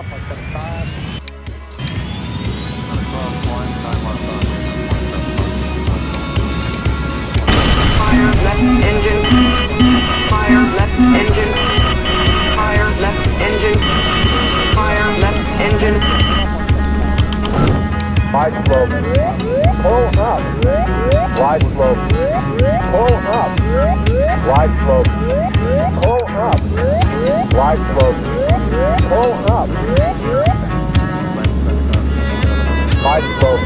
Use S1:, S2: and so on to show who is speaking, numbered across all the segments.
S1: Fire left engine. Fire left engine. Fire left engine. Fire left engine.
S2: Wide slope. Pull up. Wide slope. Pull up. Wide slope. Pull up. Wide slope. Pull up. Wide slope.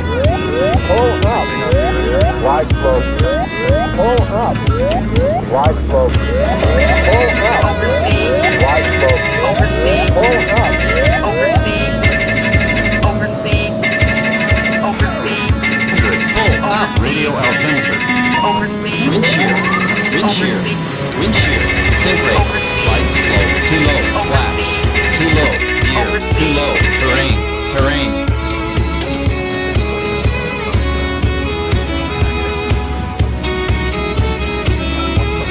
S2: Pull up. Wide slope. Pull up. Wide slope. Pull up. Wide slope. Pull up.
S3: Radio altimeter. Wind shear. Wind shear. Wind shear. Sink rate. Flight slow. Too low. Flaps. Too low. Gear. Too low. Terrain. Terrain.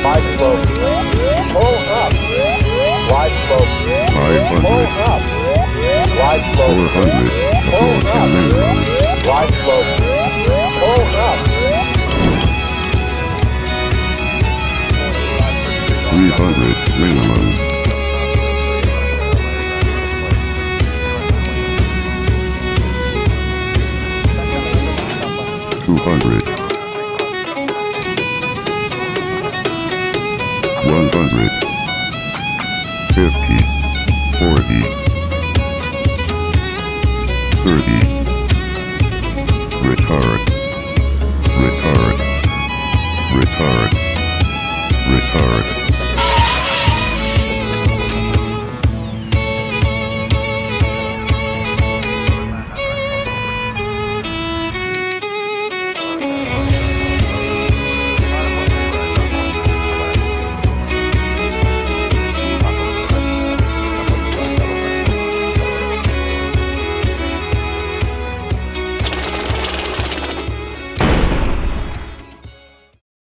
S2: Wide slope. Pull up. Wide slope.
S4: 500.
S2: Pull up. Wide slope.
S4: 400. Approach and minimums.
S2: Wide slope. Pull up.
S4: 300 minimums. 200. 100. 50. 40. 30. Retard. Retard. Retard. Retard.